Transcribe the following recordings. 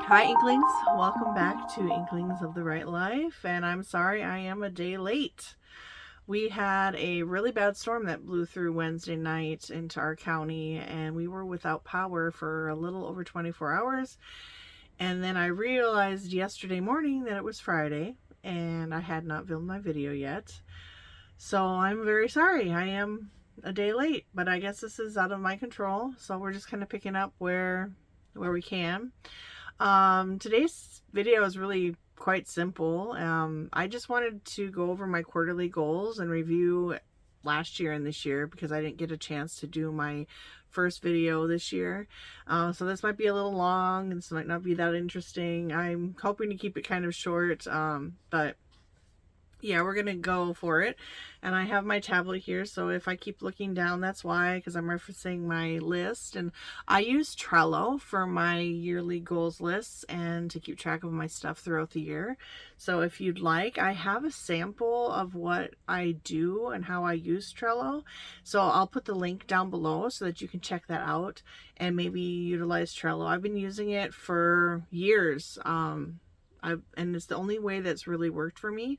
Hi Inklings, welcome back to Inklings of the Right Life, and I'm sorry I am a day late. We had a really bad storm that blew through Wednesday night into our county, and we were without power for a little over 24 hours. And then I realized yesterday morning that it was Friday, and I had not filmed my video yet. So I'm very sorry, I am a day late, but I guess this is out of my control, so we're just kind of picking up where we can. Today's video is really quite simple. I just wanted to go over my quarterly goals and review last year and this year because I didn't get a chance to do my first video this year. So this might be a little long and this might not be that interesting. I'm hoping to keep it kind of short, but yeah, we're gonna go for it. And I have my tablet here, so if I keep looking down, that's why, because I'm referencing my list. And I use Trello for my yearly goals lists and to keep track of my stuff throughout the year. So if you'd like, I have a sample of what I do and how I use Trello, so I'll put the link down below so that you can check that out and maybe utilize Trello. I've been using it for years, and it's the only way that's really worked for me.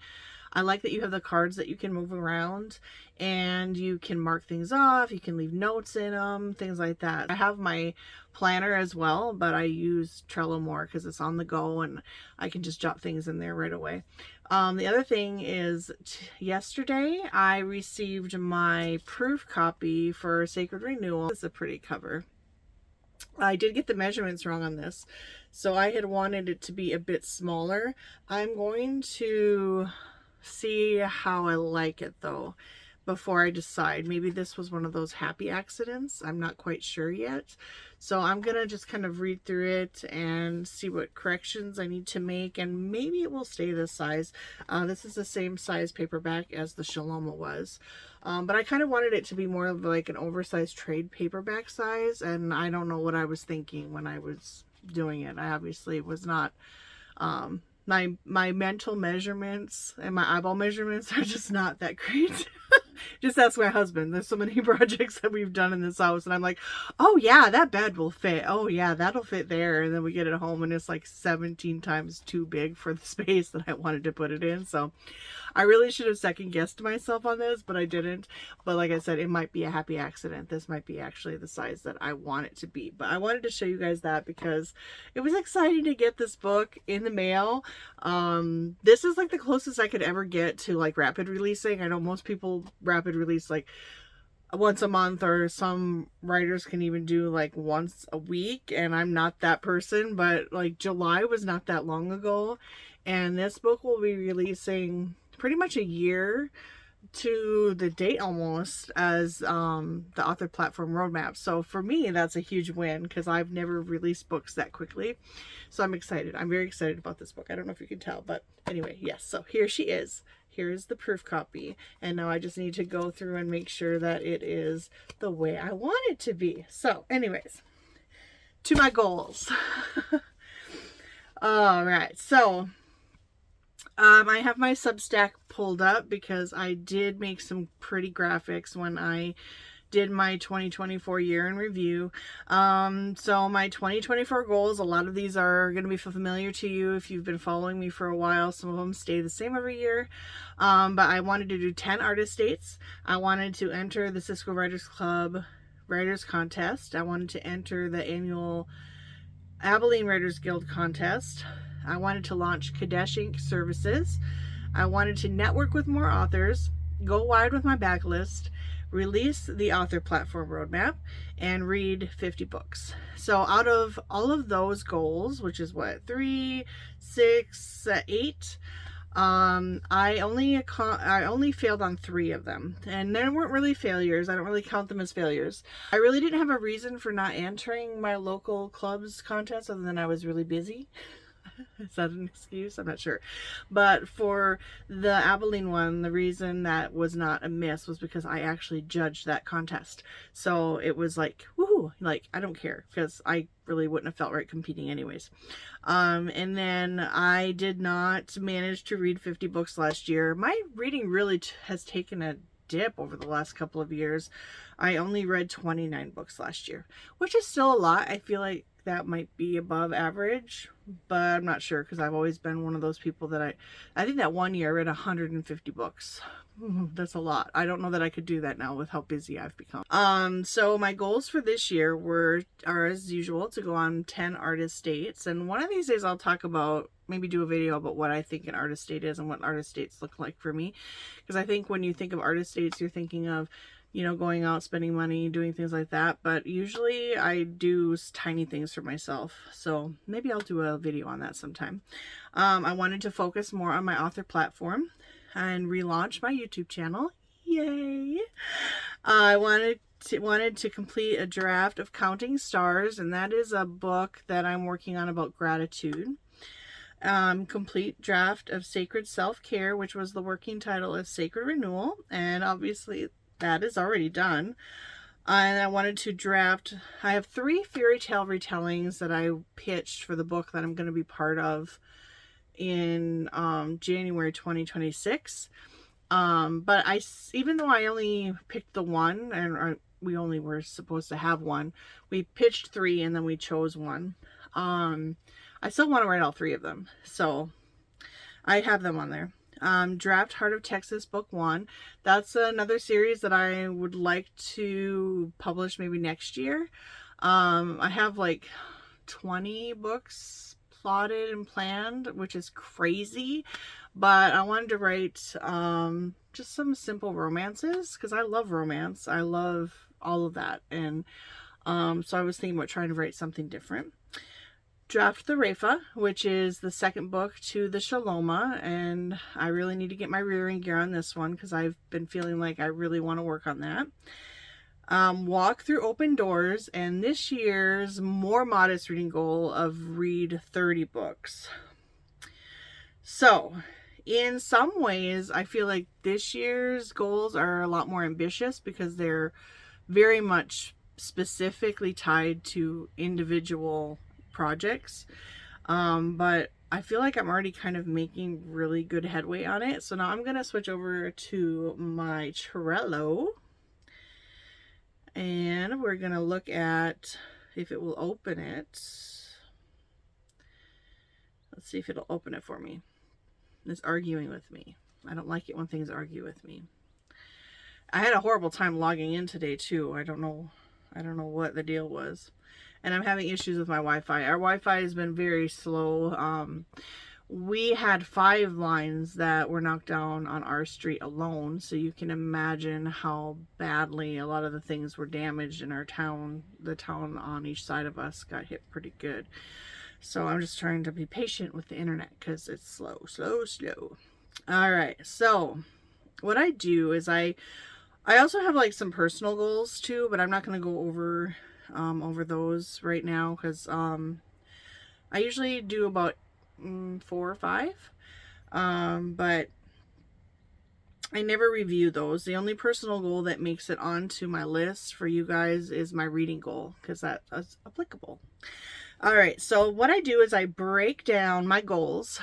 I like that you have the cards that you can move around and you can mark things off, you can leave notes in them, things like that. I have my planner as well, but I use Trello more because it's on the go and I can just jot things in there right away. The other thing is yesterday I received my proof copy for Sacred Renewal. It's a pretty cover. I did get the measurements wrong on this, so I had wanted it to be a bit smaller. I'm going to see how I like it though before I decide. Maybe this was one of those happy accidents. I'm not quite sure yet. So I'm gonna just kind of read through it and see what corrections I need to make, and maybe it will stay this size. This is the same size paperback as the Shaloma was. But I kind of wanted it to be more of like an oversized trade paperback size, and I don't know what I was thinking when I was doing it. I obviously was not, my mental measurements and my eyeball measurements are just not that great. Just ask my husband. There's so many projects that we've done in this house and I'm like, oh yeah, that bed will fit. Oh yeah, that'll fit there. And then we get it home and it's like 17 times too big for the space that I wanted to put it in. So I really should have second guessed myself on this, but I didn't. But like I said, it might be a happy accident. This might be actually the size that I want it to be. But I wanted to show you guys that because it was exciting to get this book in the mail. This is like the closest I could ever get to like rapid releasing. I know most people rapid release like once a month, or some writers can even do like once a week, and I'm not that person. But like July was not that long ago, and this book will be releasing pretty much a year to the date almost as the author platform roadmap. So for me, that's a huge win because I've never released books that quickly. So I'm excited. I'm very excited about this book. I don't know if you can tell, but anyway, yes. So here she is. Here's the proof copy. And now I just need to go through and make sure that it is the way I want it to be. So anyways, to my goals. All right. So I have my Substack pulled up because I did make some pretty graphics when I did my 2024 year in review. So my 2024 goals, a lot of these are going to be familiar to you if you've been following me for a while. Some of them stay the same every year. But I wanted to do 10 artist dates. I wanted to enter the Cisco Writers Club Writers Contest. I wanted to enter the annual Abilene Writers Guild contest. I wanted to launch Kadesh Inc. services. I wanted to network with more authors, go wide with my backlist, release the author platform roadmap, and read 50 books. So out of all of those goals, which is what, 3, 6, 8, I only failed on 3 of them, and they weren't really failures. I don't really count them as failures. I really didn't have a reason for not entering my local clubs contest other than I was really busy. Is that an excuse? I'm not sure. But for the Abilene one, the reason that was not a miss was because I actually judged that contest. So it was like, woohoo, like I don't care, because I really wouldn't have felt right competing anyways. And then I did not manage to read 50 books last year. My reading really has taken a dip over the last couple of years. I only read 29 books last year, which is still a lot. I feel like that might be above average, but I'm not sure because I've always been one of those people that I think that one year I read 150 books. That's a lot. I don't know that I could do that now with how busy I've become. So my goals for this year are as usual to go on 10 artist dates, and one of these days I'll talk about, maybe do a video about what I think an artist date is and what artist dates look like for me, because I think when you think of artist dates, you're thinking of, you know, going out, spending money, doing things like that. But usually I do tiny things for myself. So maybe I'll do a video on that sometime. I wanted to focus more on my author platform and relaunch my YouTube channel. Yay! I wanted to complete a draft of Counting Stars, and that is a book that I'm working on about gratitude. Complete draft of Sacred Self-Care, which was the working title of Sacred Renewal, and obviously that is already done. And I wanted to draft, I have 3 fairy tale retellings that I pitched for the book that I'm going to be part of in January 2026. But even though I only picked the one, and we only were supposed to have one, we pitched 3 and then we chose one. I still want to write all 3 of them, so I have them on there. Draft Heart of Texas Book 1. That's another series that I would like to publish maybe next year. I have like 20 books plotted and planned, which is crazy, but I wanted to write just some simple romances because I love romance. I love all of that, and so I was thinking about trying to write something different. Draft the Refa, which is the second book to the Shaloma, and I really need to get my rearing gear on this one because I've been feeling like I really want to work on that. Walk Through Open Doors, and this year's more modest reading goal of read 30 books. So, in some ways, I feel like this year's goals are a lot more ambitious because they're very much specifically tied to individual projects, but I feel like I'm already kind of making really good headway on it. So now I'm gonna switch over to my Trello, and we're gonna look at if it will open it. Let's see if it'll open it for me. It's arguing with me. I don't like it when things argue with me. I had a horrible time logging in today too. I don't know what the deal was. And I'm having issues with my Wi-Fi. Our Wi-Fi has been very slow. We had 5 lines that were knocked down on our street alone, so you can imagine how badly a lot of the things were damaged in our town. The town on each side of us got hit pretty good. So I'm just trying to be patient with the internet because it's slow. All right, so what I do is I also have like some personal goals too, but I'm not going to go over those right now because I usually do about 4 or 5, but I never review those. The only personal goal that makes it onto my list for you guys is my reading goal because that's applicable. All right, so what I do is I break down my goals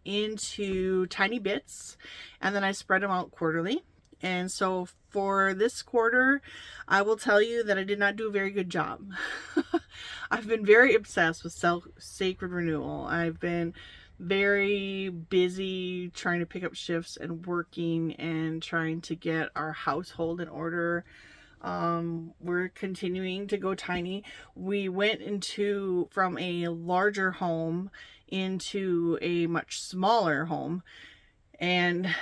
into tiny bits and then I spread them out quarterly. And so for this quarter, I will tell you that I did not do a very good job. I've been very obsessed with Sacred Renewal. I've been very busy trying to pick up shifts and working and trying to get our household in order. We're continuing to go tiny. We went from a larger home into a much smaller home, and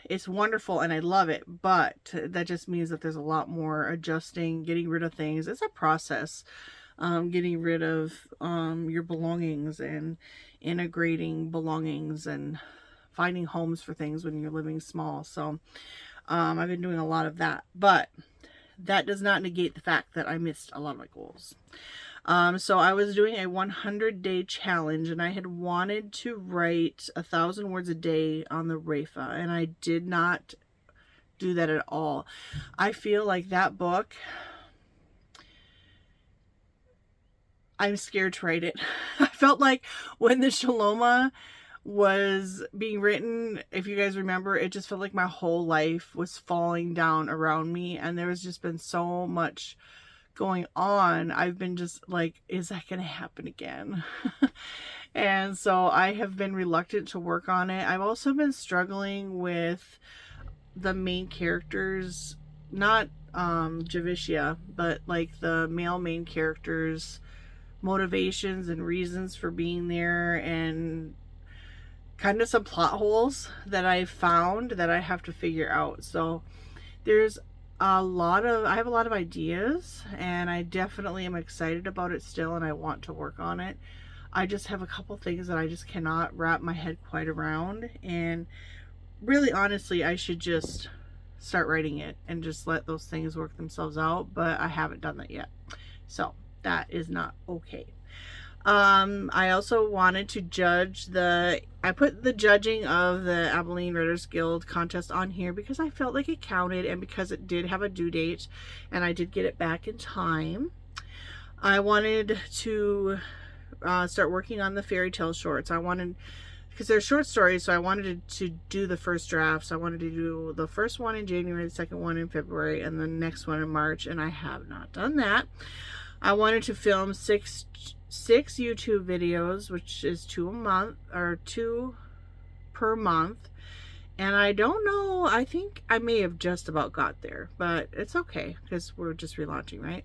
it's wonderful and I love it, but that just means that there's a lot more adjusting, getting rid of things. It's a process, getting rid of your belongings and integrating belongings and finding homes for things when you're living small. So I've been doing a lot of that, but that does not negate the fact that I missed a lot of my goals. So I was doing a 100-day challenge, and I had wanted to write 1,000 words a day on the Refa, and I did not do that at all. I feel like that book, I'm scared to write it. I felt like when the Shaloma was being written, if you guys remember, it just felt like my whole life was falling down around me, and there was just been so much going on, I've been just like, is that going to happen again? And so I have been reluctant to work on it. I've also been struggling with the main characters, not Javicia, but like the male main characters' motivations and reasons for being there, and kind of some plot holes that I've found that I have to figure out. So there's I have a lot of ideas, and I definitely am excited about it still, and I want to work on it. I just have a couple things that I just cannot wrap my head quite around, and really honestly, I should just start writing it and just let those things work themselves out, but I haven't done that yet. So that is not okay. I also wanted to judge I put the judging of the Abilene Writers Guild contest on here because I felt like it counted, and because it did have a due date and I did get it back in time. I wanted to start working on the fairy tale shorts. Because they're short stories, so I wanted to do the first drafts. I wanted to do the first one in January, the second one in February, and the next one in March, and I have not done that. I wanted to film six YouTube videos, which is 2 a month, or 2 per month. And I don't know, I think I may have just about got there, but it's okay because we're just relaunching, right?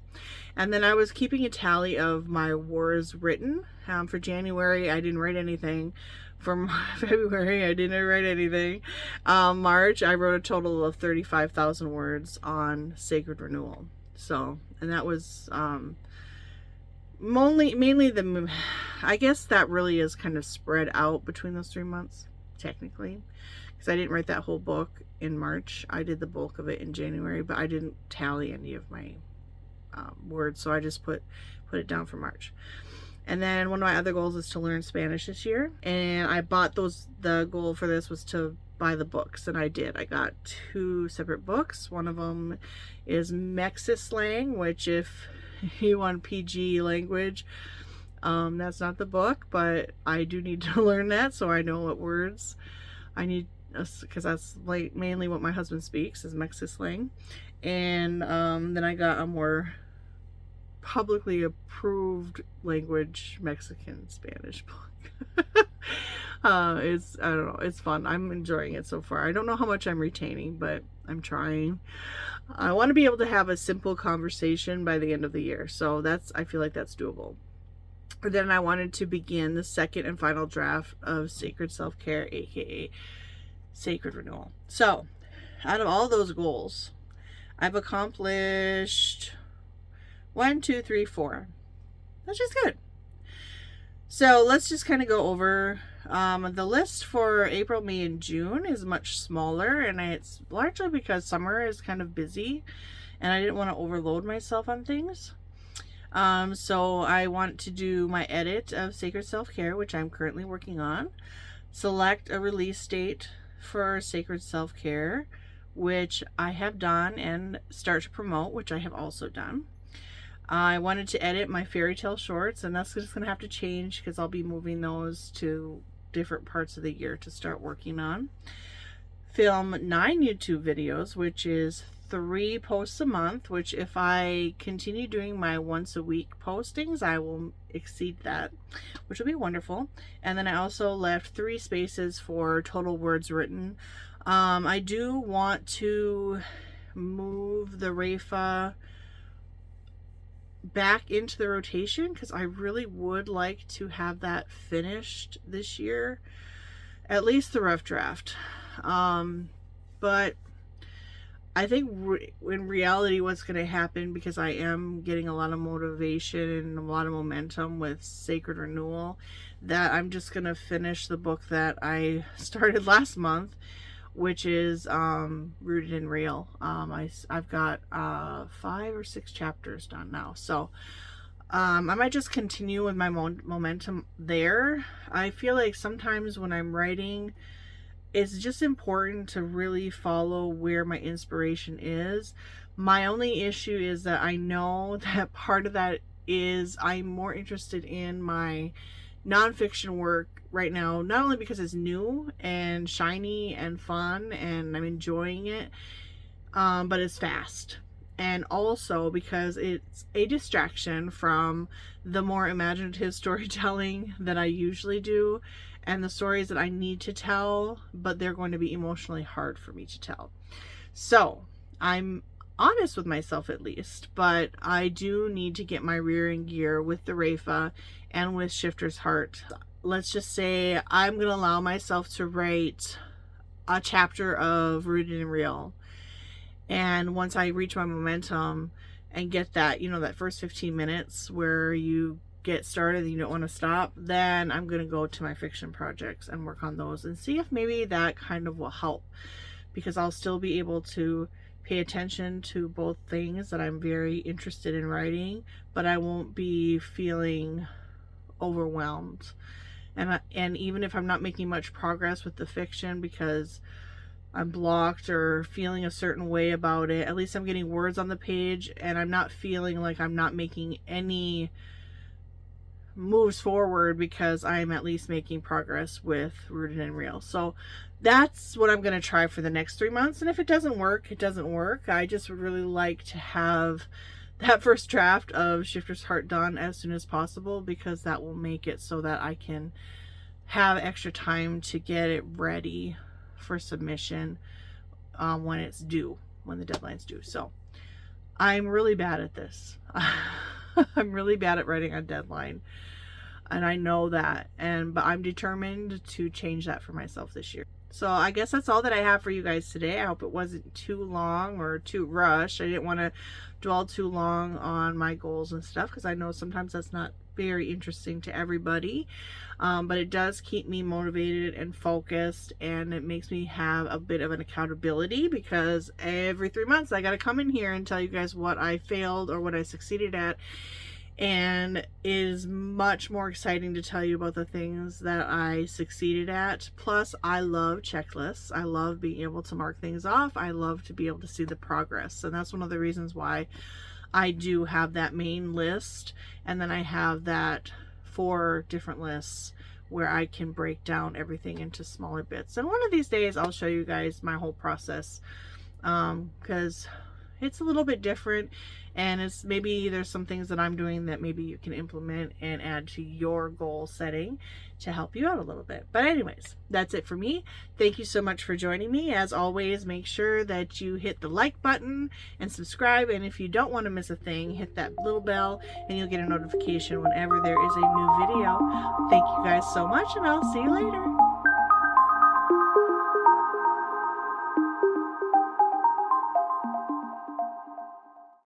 And then I was keeping a tally of my words written. For January, I didn't write anything. For February, I didn't write anything. March, I wrote a total of 35,000 words on Sacred Renewal. So, and that was mainly I guess that really is kind of spread out between those 3 months, technically. Because I didn't write that whole book in March. I did the bulk of it in January, but I didn't tally any of my words, so I just put it down for March. And then one of my other goals is to learn Spanish this year, and I bought the goal for this was to buy the books, and I did. I got 2 separate books. One of them is Mexis slang, which if you want PG language, that's not the book, but I do need to learn that so I know what words I need, because that's like mainly what my husband speaks is Mexis slang. And then I got a more publicly approved language Mexican Spanish book. I don't know, it's fun. I'm enjoying it so far. I don't know how much I'm retaining, but I'm trying. I want to be able to have a simple conversation by the end of the year, so I feel like that's doable. And then I wanted to begin the second and final draft of Sacred Self-Care, aka Sacred Renewal. So out of all those goals, I've accomplished 1, 2, 3, 4. That's just good. So let's just kind of go over the list for April, May, and June is much smaller, and it's largely because summer is kind of busy and I didn't want to overload myself on things. So I want to do my edit of Sacred Self-Care, which I'm currently working on, select a release date for Sacred Self-Care, which I have done, and start to promote, which I have also done. I wanted to edit my fairy tale shorts, and that's just going to have to change because I'll be moving those to different parts of the year to start working on. Film 9 YouTube videos, which is 3 posts a month, which if I continue doing my once a week postings, I will exceed that, which will be wonderful. And then I also left 3 spaces for total words written. I do want to move the Rafa back into the rotation because I really would like to have that finished this year, at least the rough draft. But I think in reality what's going to happen, because I am getting a lot of motivation and a lot of momentum with Sacred Renewal, that I'm just going to finish the book that I started last month, which is Rooted in Real. I've got 5 or 6 chapters done now, so I might just continue with my momentum there. I feel like sometimes when I'm writing, it's just important to really follow where my inspiration is. My only issue is that I know that part of that is I'm more interested in my nonfiction work right now, not only because it's new and shiny and fun and I'm enjoying it, but it's fast. and also because it's a distraction from the more imaginative storytelling that I usually do, and the stories that I need to tell, but they're going to be emotionally hard for me to tell. So I'm honest with myself at least, but I do need to get my rear in gear with the Rafa and with Shifter's Heart. Let's just say I'm going to allow myself to write a chapter of Rooted and Real. And once I reach my momentum and get that, that first 15 minutes where you get started and you don't want to stop, then I'm going to go to my fiction projects and work on those and see if maybe that kind of will help, because I'll still be able to pay attention to both things that I'm very interested in writing, but I won't be feeling overwhelmed. And even if I'm not making much progress with the fiction because I'm blocked or feeling a certain way about it, at least I'm getting words on the page and I'm not feeling like I'm not making any moves forward because I'm at least making progress with Rooted and Real. So that's what I'm going to try for the next 3 months. And if it doesn't work, it doesn't work. I just would really like to have that first draft of Shifter's Heart done as soon as possible, because that will make it so that I can have extra time to get it ready for submission when it's due, when the deadline's due. So I'm really bad at this. I'm really bad at writing on deadline, and I know that, but I'm determined to change that for myself this year. So I guess that's all that I have for you guys today. I hope it wasn't too long or too rushed. I didn't want to dwell too long on my goals and stuff, because I know sometimes that's not very interesting to everybody, but it does keep me motivated and focused, and it makes me have a bit of an accountability, because every 3 months I got to come in here and tell you guys what I failed or what I succeeded at, and it is much more exciting to tell you about the things that I succeeded at. Plus, I love checklists. I love being able to mark things off. I love to be able to see the progress, and that's one of the reasons why I do have that main list, and then I have that 4 different lists where I can break down everything into smaller bits. And one of these days I'll show you guys my whole process, because it's a little bit different, and it's maybe there's some things that I'm doing that maybe you can implement and add to your goal setting to help you out a little bit. But anyways, that's it for me. Thank you so much for joining me. As always, make sure that you hit the like button and subscribe, and if you don't want to miss a thing, hit that little bell and you'll get a notification whenever there is a new video. Thank you guys so much, and I'll see you later.